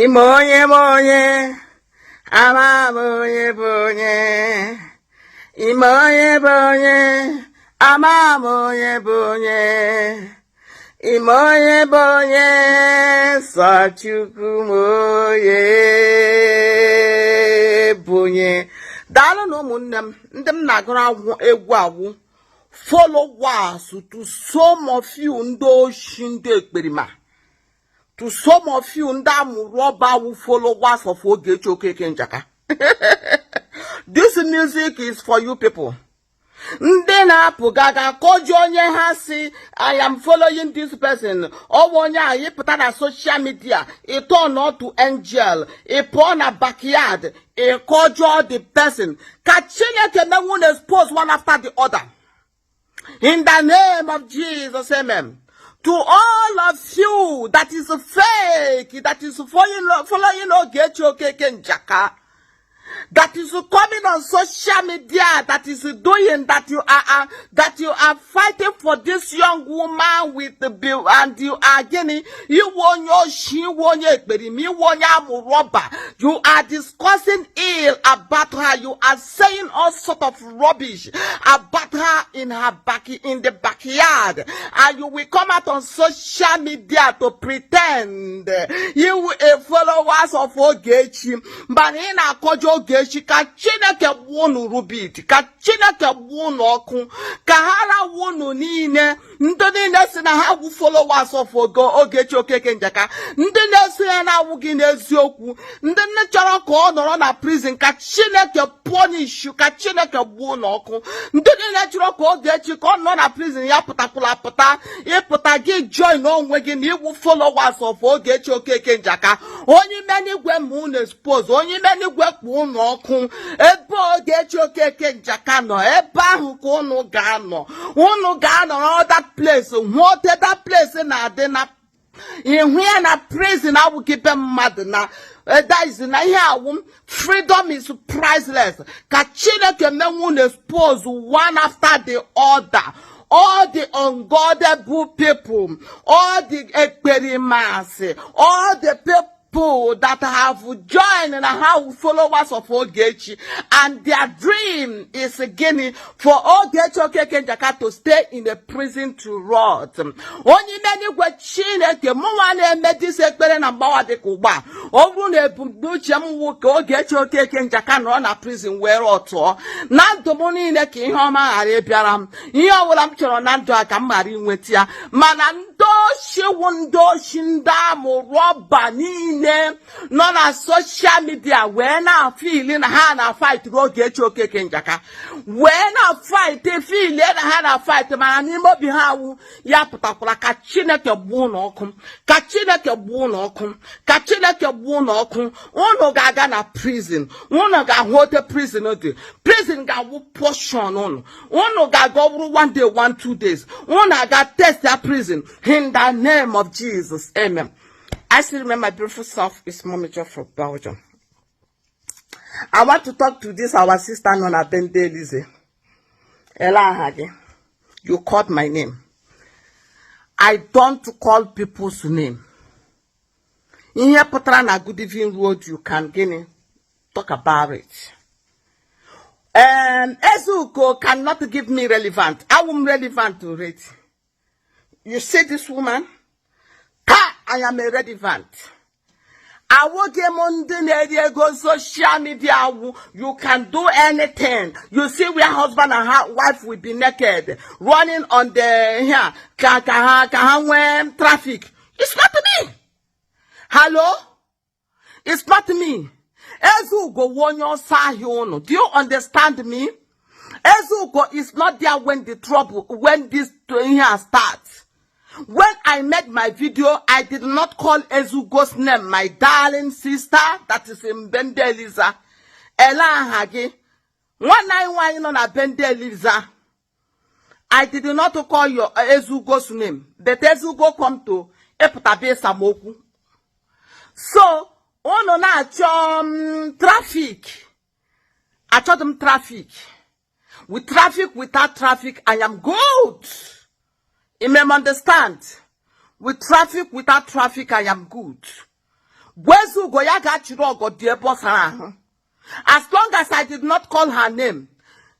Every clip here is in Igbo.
Imonye monye, ama monye bonye. Imonye bonye, ama monye bonye. Imonye bonye, sachuku moye bonye. Dalo no munem, ndem nagura egwu awu. Followers to some of you ndo shinde ekperima. To some of you ndamu roba who followers of Ogechi Okeke njaka. This music is for you people. Ndena pugaga kojonye hasi. I am following this person. Owonya ye put on social media. He turn out to angel. He put on a backyard. He kojo the person. Kachine keme won expose one after the other. In the name of Jesus, amen. To all of you that is fake, that is following Ogechi Okeke njaka, that is coming on social media, that is doing that you are fighting for this young woman with the bill, and you are getting you you are discussing ill about her, you are saying all sort of rubbish about her in the backyard, and you will come out on social media to pretend you are followers of Ogechi, but in a kojo Ogechi ka Chineke wonu rubiti ka Chineke wonu oku ka hara wonu niile ndị niile si na ha wu followers of Ogechi Okeke njaka ndị na-eso ya na awụghị n'eziokwu ndị nne chọrọ ka ọ nọrọ na prison ka Chineke punish ka Chineke wonu oku ndị niile chọrọ ka Ogechi ka ọ nọ na prison ya pụtakwula apụta ịpụta gị join onwe gị na iwu followers of Ogechi Okeke njaka onye menigwe ma unu expose onye menigwe kpu unu ọkụ ebe Ogechi Okeke njaka nọ ebe ahụ ka unu ga-anọ that place what that place na-adị na ihu ya na prison awụgibe mmadụ na that is na ihe awụ freedom is priceless ka Chineke menwu na expose one after the other all the ungodly people, all the ekperimasi, all the people that have joined and have followers of Ogechi, and their dream is again for Ogechi Okeke njaka to stay in the prison to rot. Only many gwe Chineke mwana emedi sekpere na mbawa de kuba. Oru ne buche mwoke Ogechi Okeke njaka no na prison where oto. Nando moni ne ki homa arebiaram. Iyo wala mchoro nando akamari nwetia. Mana ndo shinda mo roba nine no na social media when na feeling ha na fight Ogechi Okeke njaka when na fight feeling ha na fight mana n'ime obi ha wu ya pụtakwala ka Chineke gbuo n'ọkụ ka Chineke gbuo n'ọkụ ka Chineke gbuo n'ọkụ unu ga-aga na prison unu ga-ahụte prison dị prison ga-awụ portion unu ga-aga ọbụrụ 1 day 2 days unu ga test that prison in the name of Jesus, amen. I still remember my beautiful self is Memo from Belgium. I want to talk to this our sister Nona Bende Lise. Ela Hage, you called my name. I don't call people's name. In here, Patrana Good Evening Road, you can talk about it. Ezuko cannot give me relevant. I am relevant to it. You see this woman? I am irrelevant. I will get Monday go social media. You can do anything. You see where husband and wife will be naked, running on the traffic. It's not me. Hello? It's not me. Ezugo wonyo sahionu. Do you understand me? Ezugo is not there when the trouble, when this here starts. When I made my video, I did not call Ezugo's name, my darling sister, that is in Bende Eliza. Ela Hagi. 191 on a Bende Eliza. I did not call your Ezugo's name. The Ezugo come to Eputabe Samoku. So, ono na traffic. I told them traffic. With traffic, without traffic, I am good. You may understand. With traffic, without traffic, I am good. Wezu goyaga chirogo diebosara. As long as I did not call her name,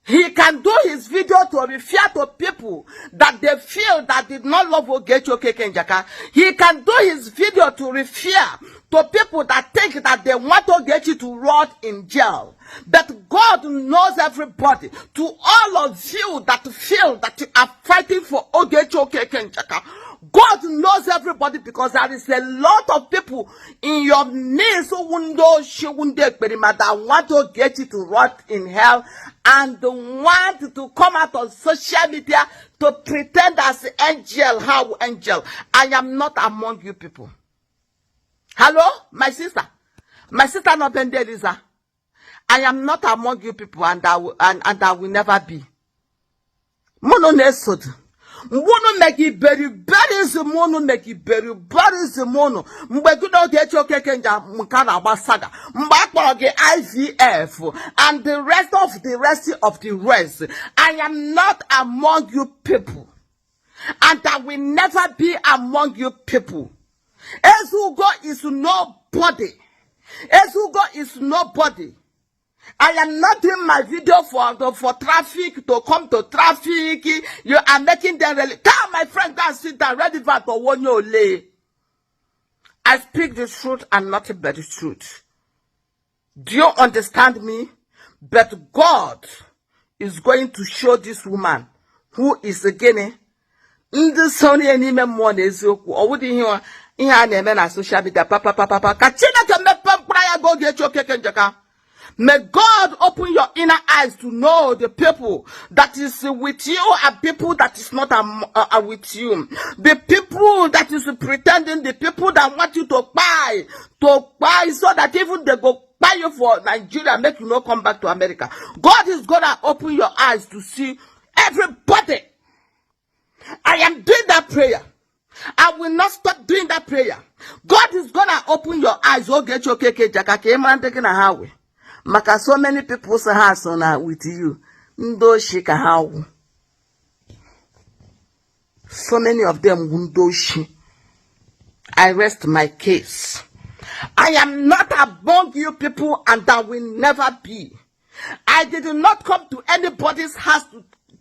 he can do his video to refer to people that they feel that did not love Ogechi Okeke Njaka. He can do his video to refer to people that think that they want Ogechi to rot in jail. But God knows everybody. To all of you that feel that you are fighting for Ogechi Okeke Njaka, God knows everybody, because there is a lot of people in your midst who want Ogechi to rot in hell and want to come out on social media to pretend as angel. How angel? I am not among you people. Hello, my sister. My sister not Lisa. I am not among you people, and I will never be. Mono nesod. Mono megi beri zimono megi beri zimono. Mbegudo Ogechi Okeke mukana wa Saga. Mbakoroge IVF and the rest of the rest. I am not among you people, and I will never be among you people. Ezugo is nobody. Ezugo is nobody. I am not doing my video for traffic, to come to traffic. You are making them relevant. Tell my friend that sit down relevant or one you lay. I speak the truth and nothing but the truth. Do you understand me? But God is going to show this woman who is again in the Sony and even more or would you hear in her social media papa Kachina can make prayer go get your cake and jaka. May God open your inner eyes to know the people that is with you and people that is not with you. The people that is pretending, the people that want you to buy so that even they go buy you for Nigeria, make you not come back to America. God is gonna open your eyes to see everybody. I am doing that prayer. I will not stop doing that prayer. God is gonna open your eyes. Ogechi Okeke Jaka came and taking a highway. Maka so many people's hearts on with you. Ndo shika how. So many of them wundo shi. I rest my case. I am not among you people, and I will never be. I did not come to anybody's house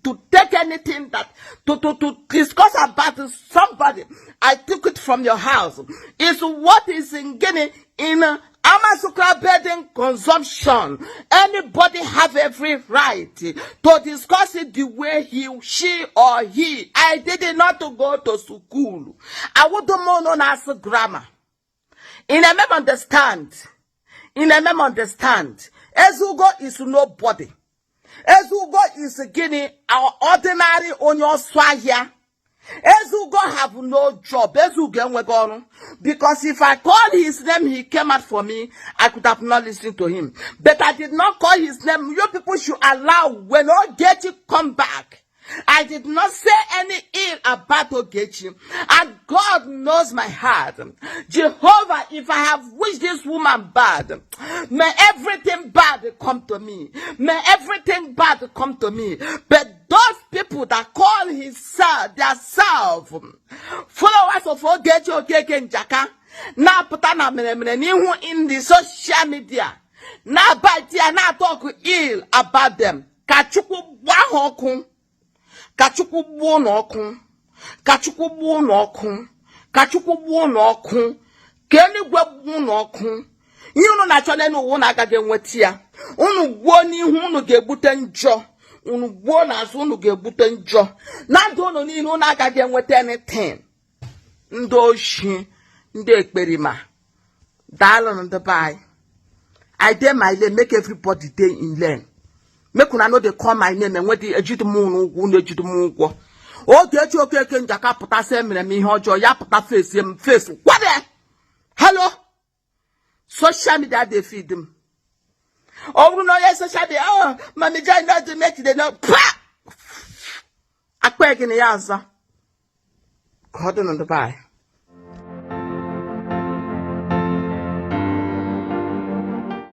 to take anything that to discuss about somebody. I took it from your house. It's what is in Guinea in Amasuka bedding consumption. Anybody have every right to discuss it the way she or he. I did not go to school. I would more known as grammar. In a mem understand. Ezugo is nobody. Ezugo is Guinea, our ordinary on your swahia. Ezugo have no job. Ezugo because if I call his name, he came out for me. I could have not listened to him. But I did not call his name. You people should allow when Ogechi come back. I did not say any ill about Ogechi, and God knows my heart. Jehovah, if I have wished this woman bad, may everything bad come to me. May everything bad come to me. But those people that call their self followers of Ogechi Okeke Njaka, na putana mene in the social media, na baitia na talk ill about them. Kachuku wahokun. Kachukwu gbuo n'ọkụ. Kachukwu gbuo n'ọkụ. Kachukwu gbuo n'ọkụ. Ka eluigwe gbuo n'ọkụ. Ihe unu na-achọ n'elu ụwa na agaghị enweta ya. Unu gbuo n'ihu unu ga-ebute njọ. Unu gbuo n'azụ unu ga-ebute njọ. Na ndụ unu niile unu agaghị enweta anything. Ndị oshi, ndị ekperima. Daalụ ndị bai. I dare my lane, make everybody day in lane. Make una know they call my name and when the ejidumunu unu ejidumugwo. Ogechi Okeke Njaka puta se mere me ihe ojo ya puta face what the hello social media they feed them. Oh no yes social media mami jai not to make it no akwa gini yaza God on the bye.